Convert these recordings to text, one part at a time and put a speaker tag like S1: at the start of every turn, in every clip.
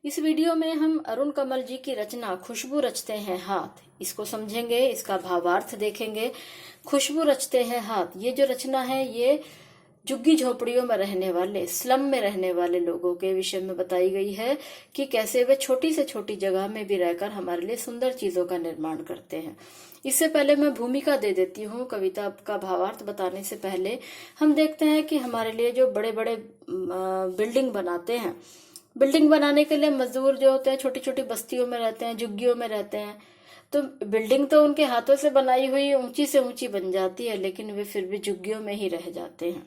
S1: इस वीडियो में हम अरुण कमल जी की रचना खुशबू रचते हैं हाथ, इसको समझेंगे, इसका भावार्थ देखेंगे। खुशबू रचते हैं हाथ, ये जो रचना है ये झुग्गी झोपड़ियों में रहने वाले, स्लम में रहने वाले लोगों के विषय में बताई गई है कि कैसे वे छोटी से छोटी जगह में भी रहकर हमारे लिए सुंदर चीजों का निर्माण करते हैं। इससे पहले मैं भूमिका दे देती हूँ। कविता का भावार्थ बताने से पहले हम देखते हैं कि हमारे लिए जो बड़े बड़े बिल्डिंग बनाते हैं, बिल्डिंग बनाने के लिए मजदूर जो होते हैं छोटी छोटी बस्तियों में रहते हैं, झुग्गियों में रहते हैं। तो बिल्डिंग तो उनके हाथों से बनाई हुई ऊंची से ऊंची बन जाती है, लेकिन वे फिर भी झुग्गियों में ही रह जाते हैं।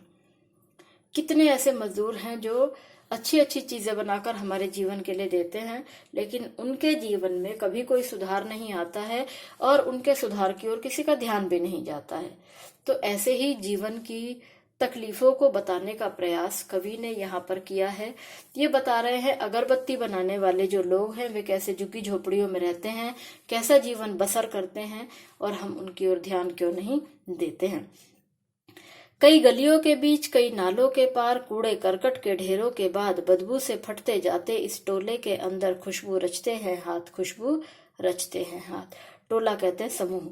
S1: कितने ऐसे मजदूर हैं जो अच्छी अच्छी चीजें बनाकर हमारे जीवन के लिए देते हैं, लेकिन उनके जीवन में कभी कोई सुधार नहीं आता है और उनके सुधार की ओर किसी का ध्यान भी नहीं जाता है। तो ऐसे ही जीवन की तकलीफों को बताने का प्रयास कवि ने यहाँ पर किया है। ये बता रहे हैं अगरबत्ती बनाने वाले जो लोग हैं वे कैसे झुग्गी झोपड़ियों में रहते हैं, कैसा जीवन बसर करते हैं, और हम उनकी ओर ध्यान क्यों नहीं देते हैं। कई गलियों के बीच, कई नालों के पार, कूड़े करकट के ढेरों के बाद बदबू से फटते जाते इस टोले के अंदर खुशबू रचते हैं हाथ, खुशबू रचते हैं हाथ। टोला कहते हैं समूह।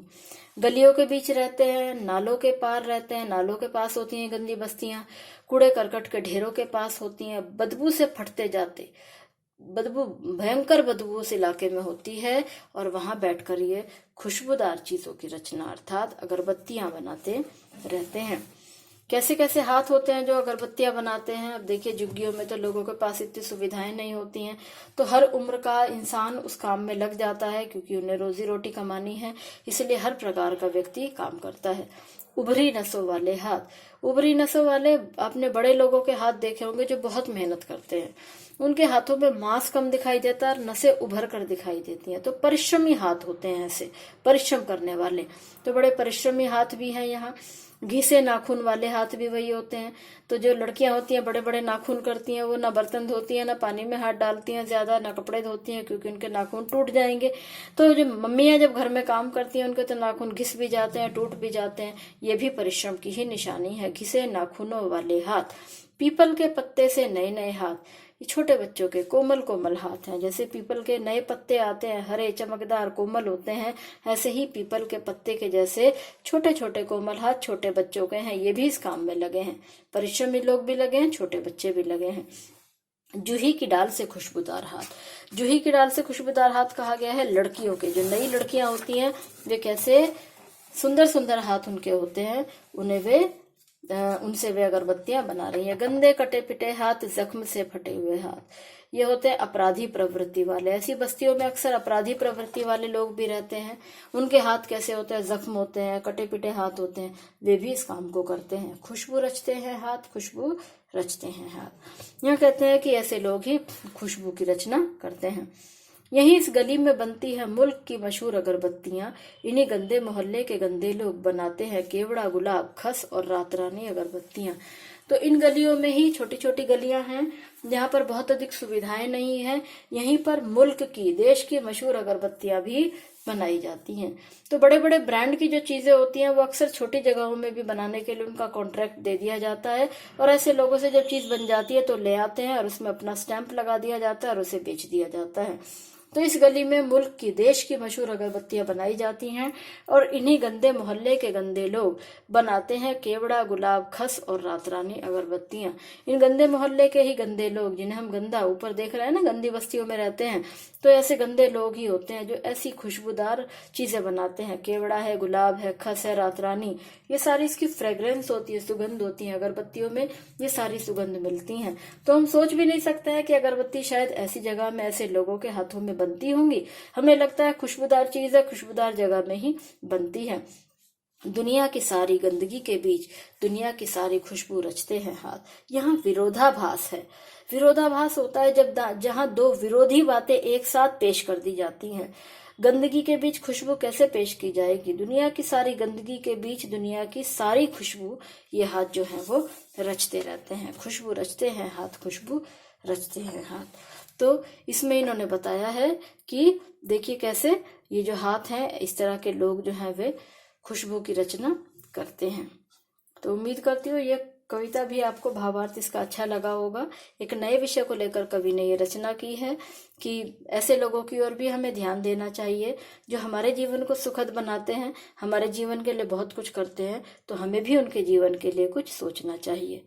S1: गलियों के बीच रहते हैं, नालों के पार रहते हैं, नालों के पास होती हैं गंदी बस्तियां, कूड़े करकट के ढेरों के पास होती हैं, बदबू से फटते जाते, बदबू भयंकर बदबू उस इलाके में होती है, और वहां बैठकर ये खुशबूदार चीजों की रचना अर्थात अगरबत्तियां बनाते रहते हैं। कैसे कैसे हाथ होते हैं जो अगरबत्तियां बनाते हैं। अब देखिए झुग्गियों में तो लोगों के पास इतनी सुविधाएं नहीं होती हैं, तो हर उम्र का इंसान उस काम में लग जाता है, क्योंकि उन्हें रोजी रोटी कमानी है, इसलिए हर प्रकार का व्यक्ति काम करता है। उभरी नसों वाले हाथ, उभरी नसों वाले आपने बड़े लोगों के हाथ देखे होंगे जो बहुत मेहनत करते हैं। उनके हाथों में मांस कम दिखाई देता है और नसें उभर कर दिखाई देती हैं। तो परिश्रमी हाथ होते हैं, ऐसे परिश्रम करने वाले। तो बड़े परिश्रमी हाथ भी हैं यहाँ। घिसे नाखून वाले हाथ भी वही होते हैं। तो जो लड़कियां होती हैं बड़े बड़े नाखून करती हैं, वो ना बर्तन धोती हैं, ना पानी में हाथ डालती हैं ज्यादा, ना कपड़े धोती हैं, क्योंकि उनके नाखून टूट जाएंगे। तो जो मम्मियां जब घर में काम करती हैं उनके तो नाखून घिस भी जाते हैं, टूट भी जाते हैं। ये भी परिश्रम की ही निशानी है। घिसे नाखूनों वाले हाथ, पीपल के पत्ते से नए नए हाथ, ये छोटे बच्चों के कोमल कोमल हाथ हैं। जैसे पीपल के नए पत्ते आते हैं, हरे चमकदार कोमल होते हैं, ऐसे ही पीपल के पत्ते के जैसे छोटे छोटे कोमल हाथ छोटे बच्चों के हैं। ये भी इस काम में लगे हैं, परिश्रमी लोग भी लगे हैं, छोटे बच्चे भी लगे हैं। जूही की डाल से खुशबूदार हाथ, जूही की डाल से खुशबूदार हाथ कहा गया है लड़कियों के। जो नई लड़कियां होती हैं वे कैसे सुंदर सुंदर हाथ उनके होते हैं, उनसे वे अगरबत्तियां बना रही हैं। गंदे कटे पिटे हाथ, जख्म से फटे हुए हाथ, ये होते हैं अपराधी प्रवृत्ति वाले। ऐसी बस्तियों में अक्सर अपराधी प्रवृत्ति वाले लोग भी रहते हैं। उनके हाथ कैसे होते हैं, जख्म होते हैं, कटे पिटे हाथ होते हैं, वे भी इस काम को करते हैं। खुशबू रचते हैं हाथ, खुशबू रचते हैं हाथ। यहाँ कहते हैं कि ऐसे लोग ही खुशबू की रचना करते हैं। यहीं इस गली में बनती है मुल्क की मशहूर अगरबत्तियां, इन्हीं गंदे मोहल्ले के गंदे लोग बनाते हैं केवड़ा, गुलाब, खस और रात रानी अगरबत्तियां। तो इन गलियों में ही, छोटी छोटी गलियां हैं जहां पर बहुत अधिक सुविधाएं नहीं है, यहीं पर मुल्क की, देश की मशहूर अगरबत्तियां भी बनाई जाती हैं। तो बड़े बड़े ब्रांड की जो चीजें होती हैं वो अक्सर छोटी जगहों में भी बनाने के लिए उनका कॉन्ट्रैक्ट दे दिया जाता है, और ऐसे लोगों से जब चीज बन जाती है तो ले आते हैं और उसमें अपना स्टैंप लगा दिया जाता है और उसे बेच दिया जाता है। तो इस गली में मुल्क की, देश की मशहूर अगरबत्तियां बनाई जाती हैं, और इन्हीं गंदे मोहल्ले के गंदे लोग बनाते हैं केवड़ा, गुलाब, खस और रात रानी अगरबत्तियां। इन गंदे मोहल्ले के ही गंदे लोग, जिन्हें हम गंदा ऊपर देख रहे हैं ना, गंदी बस्तियों में रहते हैं, तो ऐसे गंदे लोग ही होते हैं जो ऐसी खुशबूदार चीजें बनाते हैं। केवड़ा है, गुलाब है, खस है, रात रानी, ये सारी इसकी फ्रेग्रेंस होती है, सुगंध होती है। अगरबत्तियों में ये सारी सुगंध मिलती हैं। तो हम सोच भी नहीं सकते हैं कि अगरबत्ती शायद ऐसी जगह में, ऐसे लोगों के हाथों में बनती होंगी। हमें लगता है खुशबूदार चीज है, खुशबूदार जगह में ही बनती है। दुनिया की सारी गंदगी के बीच दुनिया की सारी खुशबू रचते हैं हाथ। यहाँ विरोधाभास है। विरोधाभास होता है जहाँ दो विरोधी बातें एक साथ पेश कर दी जाती हैं। गंदगी के बीच खुशबू कैसे पेश की जाएगी? दुनिया की सारी गंदगी के बीच दुनिया की सारी खुशबू ये हाथ जो है वो रचते रहते हैं। खुशबू रचते हैं हाथ, खुशबू रचते हैं हाथ। तो इसमें इन्होंने बताया है कि देखिए कैसे ये जो हाथ हैं, इस तरह के लोग जो हैं वे खुशबू की रचना करते हैं। तो उम्मीद करती हूँ ये कविता भी आपको भावार्थ इसका अच्छा लगा होगा। एक नए विषय को लेकर कवि ने ये रचना की है कि ऐसे लोगों की ओर भी हमें ध्यान देना चाहिए जो हमारे जीवन को सुखद बनाते हैं, हमारे जीवन के लिए बहुत कुछ करते हैं, तो हमें भी उनके जीवन के लिए कुछ सोचना चाहिए।